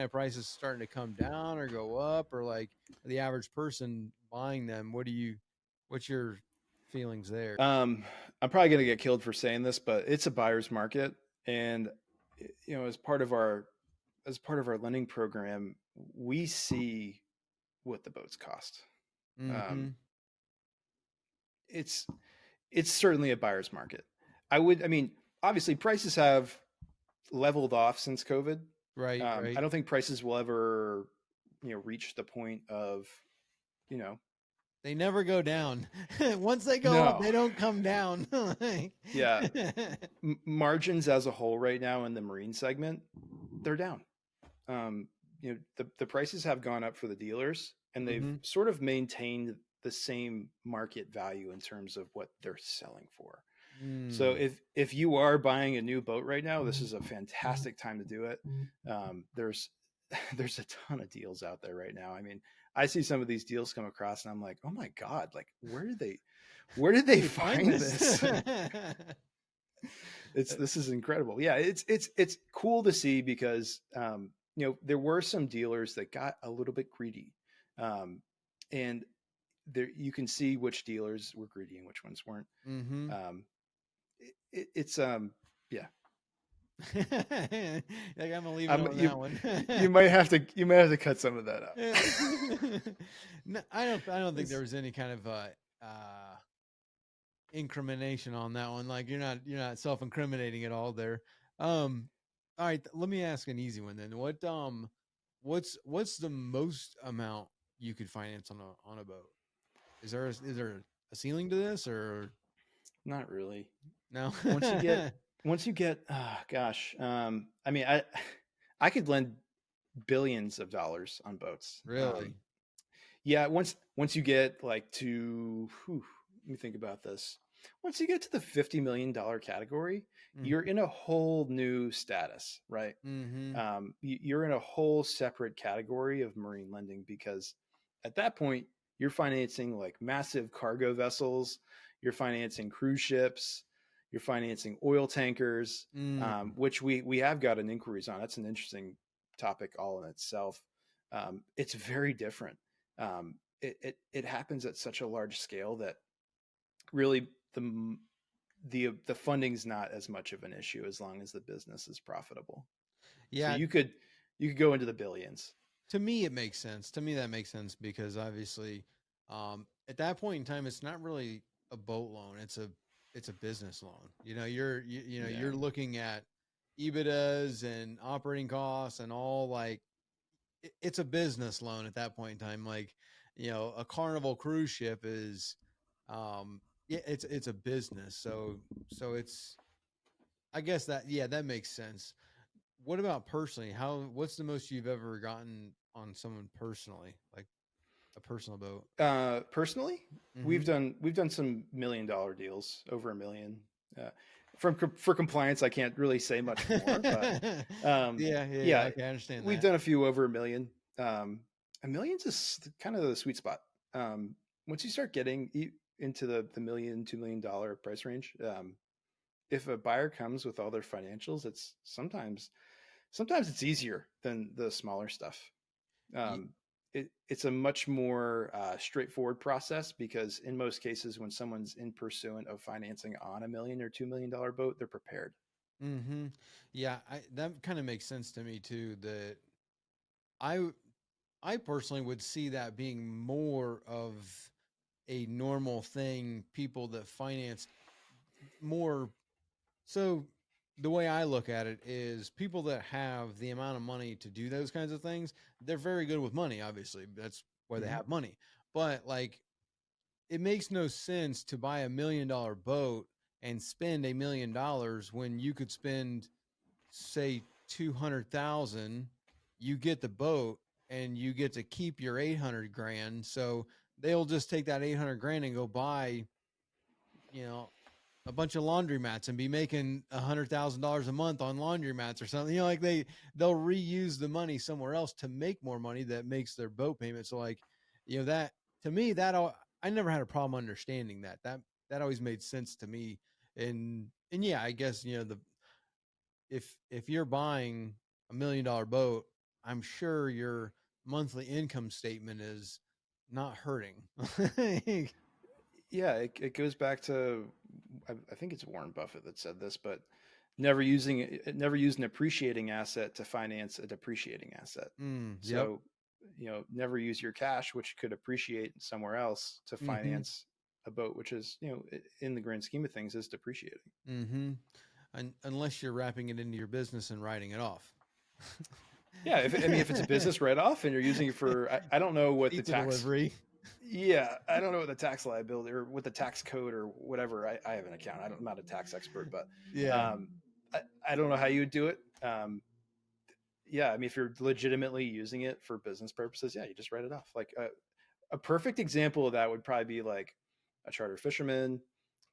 prices starting to come down or go up, or like the average person buying them? What's your feelings there? Um, I'm probably going to get killed for saying this, but it's a buyer's market, and as part of our lending program, we see what the boats cost. Um, Mm-hmm. it's it's certainly a buyer's market. I mean, obviously, prices have leveled off since COVID. Right, I right. don't think prices will ever, reach the point of, you know, They never go down. Once they go up, no, they don't come down. Like, yeah, margins as a whole right now in the marine segment, they're down. Um, the prices have gone up for the dealers, and they've mm-hmm. sort of maintained the same market value in terms of what they're selling for. So Mm. if you are buying a new boat right now, this is a fantastic time to do it. There's there's a ton of deals out there right now. I mean, I see some of these deals come across, and I'm like, oh my god, like where did Where they do you find find this? this? This is incredible. Yeah, it's cool to see because there were some dealers that got a little bit greedy, and there you can see which dealers were greedy and which ones weren't. mm-hmm. Um, it's yeah. Like, I'm gonna leave it on You that one. you might have to cut some of that out. No, I don't think there It's, was any kind of uh incrimination on that one. Like you're not self-incriminating at all there. All right, let me ask an easy one then. What's the most amount you could finance on a boat? Is there a ceiling to this or not really. no? Once you get gosh, I mean, I could lend billions of dollars on boats. Really? Yeah, once you get like to let me think about this. Once you get to the $50 million category, you're in a whole new status, right? Mm-hmm. You're in a whole separate category of marine lending because at that point you're financing like massive cargo vessels, you're financing cruise ships, you're financing oil tankers, Mm. which we have gotten inquiries on. That's an interesting topic all in itself. It's very different. It happens at such a large scale that really the funding's not as much of an issue as long as the business is profitable. So Yeah, you could go into the billions. to me it makes sense. To me that makes sense because obviously at that point in time it's not really a boat loan. It's a business loan. You're Yeah. looking at EBITDAs and operating costs and all like it's a business loan at that point in time. Like, a Carnival cruise ship is yeah, it's a business. So it's I guess that yeah, that makes sense. What about personally? What's the most you've ever gotten on someone personally, like a personal boat? Personally, Mm-hmm. we've done some $1 million deals, over 1 million. Uh, for compliance, I can't really say much more, but um, Yeah. yeah, Okay, I understand we've that. done a few over 1 million. A million's is kind of the sweet spot. Once you start getting into the million, $2 million price range, if a buyer comes with all their financials, it's sometimes it's easier than the smaller stuff. Ye- Um, it's a much more straightforward process because in most cases, when someone's in pursuant of financing on $1 million or $2 million boat, they're prepared. Mm-hmm. Yeah, that kind of makes sense to me too. That I I personally would see that being more of a normal thing. People that finance more. So the way I look at it is people that have the amount of money to do those kinds of things, they're very good with money, obviously. That's why they Mm-hmm. have money. But like it makes no sense to buy $1 million boat and spend $1 million when you could spend say 200,000, you get the boat and you get to keep your 800 grand. So they'll just take that 800 grand and go buy, you know, a bunch of laundromats and be making $100,000 a month on laundromats or something. Like they'll reuse the money somewhere else to make more money that makes their boat payment. So like, that to me I never had a problem understanding that always made sense to me. And yeah, I guess the if you're buying $1 million boat I'm sure your monthly income statement is not hurting. Yeah, it goes back to, I think it's Warren Buffett that said this, but never use an appreciating asset to finance a depreciating asset. Yep. So, never use your cash, which could appreciate somewhere else, to Mm-hmm. finance a boat, which is, in the grand scheme of things, is depreciating. Mm-hmm. Unless you're wrapping it into your business and writing it off. Yeah, if it's a business write off and you're using it for, I don't know what the Pizza tax. delivery. Yeah, I don't know what the tax liability or what the tax code or whatever. I have an account. I'm not a tax expert, but Yeah. um, I don't know how you would do it. Yeah, I mean, if you're legitimately using it for business purposes, yeah, you just write it off. Like a perfect example of that would probably be like a charter fisherman,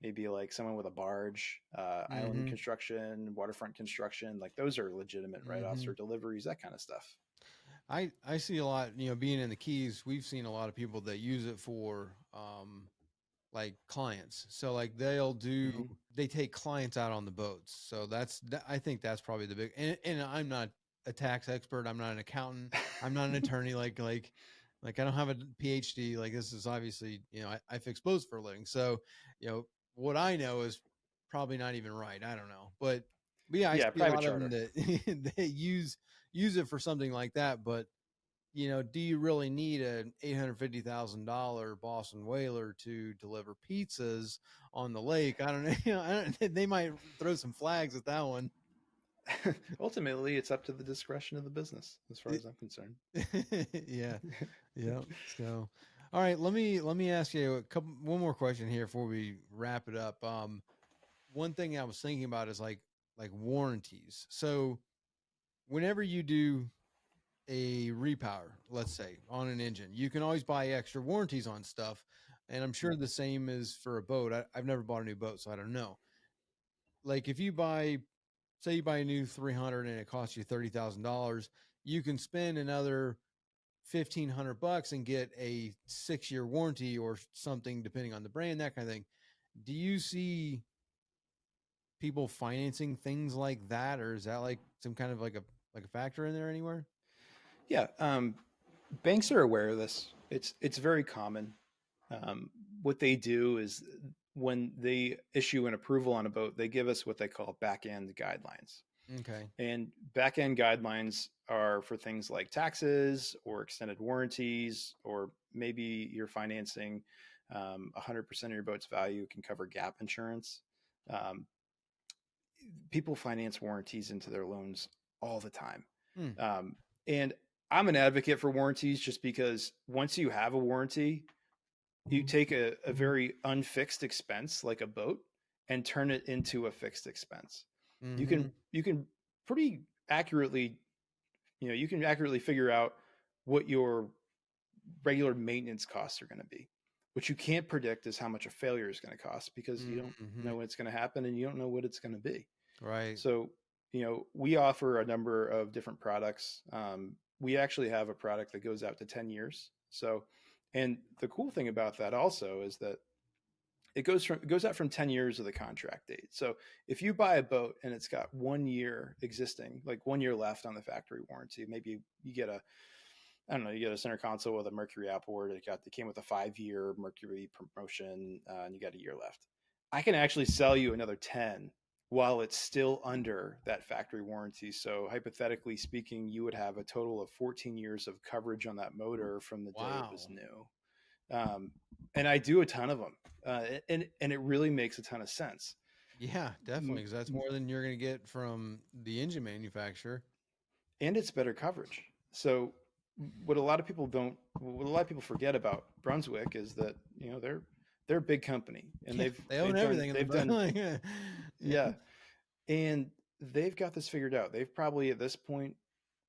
maybe like someone with a barge, island Mm-hmm. construction, waterfront construction. Like those are legitimate write offs, Mm-hmm. or deliveries, that kind of stuff. I see a lot, being in the Keys, we've seen a lot of people that use it for like clients. So like Hmm. they take clients out on the boats. So I think that's probably the big, and I'm not a tax expert. I'm not an accountant. I'm not an attorney. Like I don't have a PhD. Like this is obviously, I fix boats for a living. So, what I know is probably not even right. I don't know, but yeah, I Yeah, see a private lot of them charter. that they use it for something like that. But do you really need an $850,000 Boston whaler to deliver pizzas on the lake? I don't know. They might throw some flags at that one. Ultimately, it's up to the discretion of the business, as far It- as I'm concerned. yeah, yeah. So, all right, let me ask you one more question here before we wrap it up. One thing I was thinking about is like warranties. So, whenever you do a repower, let's say on an engine, you can always buy extra warranties on stuff. And I'm sure the same is for a boat. I've never bought a new boat, so I don't know. Like if say you buy a new 300 and it costs you $30,000, you can spend another 1,500 bucks and get a 6-year warranty or something, depending on the brand, that kind of thing. Do you see people financing things like that, or is that like some kind of like a factor in there anywhere? Yeah, banks are aware of this. It's very common. Um, what they do is when they issue an approval on a boat, they give us what they call back end guidelines. Okay. And back end guidelines are for things like taxes or extended warranties, or maybe you're financing 100% of your boat's value can cover gap insurance. Um, People finance warranties into their loans all the time. Hmm. And I'm an advocate for warranties just because once you have a warranty, you take a very unfixed expense like a boat and turn it into a fixed expense. You can Mm-hmm. you can pretty accurately, you can accurately figure out what your regular maintenance costs are going to be. What you can't predict is how much a failure is going to cost, because you don't Mm-hmm. know when it's going to happen and you don't know what it's going to be. Right. So, we offer a number of different products. We actually have a product that goes out to 10 years. So, and the cool thing about that also is that it goes out from 10 years of the contract date. So if you buy a boat and it's got 1 year existing, like 1 year left on the factory warranty, maybe you get a, I don't know, you get a center console with a Mercury outboard. It came with a 5 year Mercury promotion, and you got a year left. I can actually sell you another 10 while it's still under that factory warranty. So hypothetically speaking, you would have a total of 14 years of coverage on that motor from the day it was Wow. new. Um, and I do a ton of them, and it really makes a ton of sense. Yeah, definitely, because that's more than you're going to get from the engine manufacturer. And it's better coverage. So what a lot of people forget about Brunswick is that they're a big company, and Yeah, they own everything in the they've boat. done Yeah. yeah, and they've got this figured out. They've probably at this point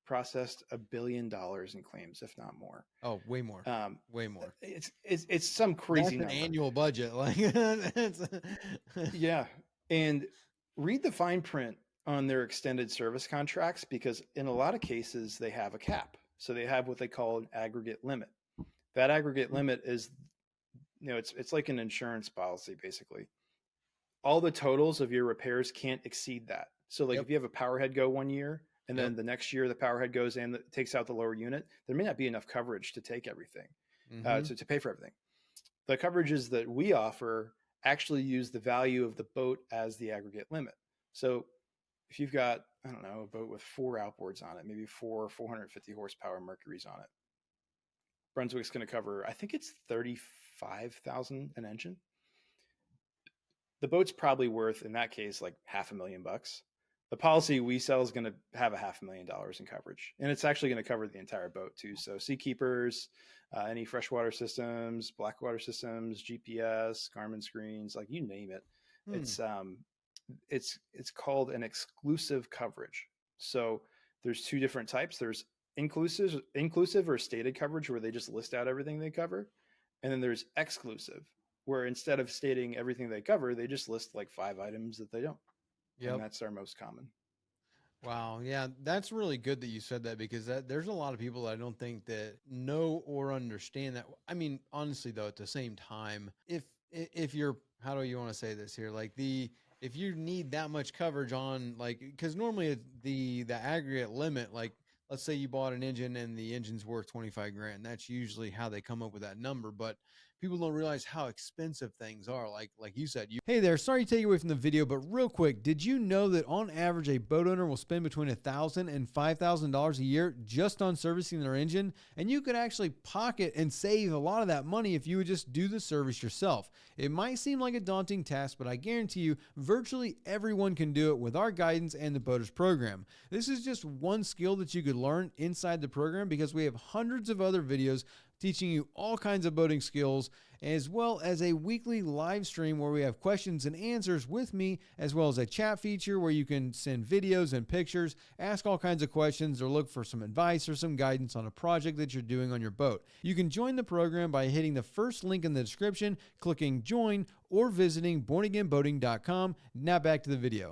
processed $1 billion in claims, if not more. Oh, way more, Um, way more. it's some crazy That's an number. annual budget. Like, that's, Yeah, and read the fine print on their extended service contracts, because in a lot of cases they have a cap. So they have what they call an aggregate limit. That aggregate limit is, it's like an insurance policy basically. All the totals of your repairs can't exceed that. So like yep. if you have a power head go 1 year, and Yep. then the next year the power head goes in, that takes out the lower unit, there may not be enough coverage to take everything, Mm-hmm. to pay for everything. The coverages that we offer actually use the value of the boat as the aggregate limit. So if you've got, I don't know, a boat with 4 outboards on it, maybe 450 horsepower Mercuries on it, Brunswick's going to cover, I think it's 35,000 an engine. The boat's probably worth, in that case, like $500,000. The policy we sell is going to have $500,000 in coverage, and it's actually going to cover the entire boat too. So seakeepers, any freshwater systems, blackwater systems, GPS, Garmin screens, like you name it. It's called an exclusive coverage. So there's 2 different types. There's inclusive or stated coverage, where they just list out everything they cover, and then there's exclusive, where instead of stating everything they cover, they just list like 5 items that they don't. Yep. And that's our most common. Wow. Yeah, that's really good that you said that, because there's a lot of people that I don't think that know or understand that. I mean, honestly though, at the same time, if you're, how do you want to say this here? Like if you need that much coverage on, like, because normally the aggregate limit, like let's say you bought an engine and the engine's worth 25 grand. That's usually how they come up with that number. But people don't realize how expensive things are. Like you said, hey there, sorry to take you away from the video, but real quick, did you know that on average a boat owner will spend between $1,000 and $5,000 a year just on servicing their engine? And you could actually pocket and save a lot of that money if you would just do the service yourself. It might seem like a daunting task, but I guarantee you virtually everyone can do it with our guidance and the Boaters program. This is just one skill that you could learn inside the program, because we have hundreds of other videos teaching you all kinds of boating skills, as well as a weekly live stream where we have questions and answers with me, as well as a chat feature where you can send videos and pictures, ask all kinds of questions, or look for some advice or some guidance on a project that you're doing on your boat. You can join the program by hitting the first link in the description, clicking join, or visiting bornagainboating.com. Now back to the video.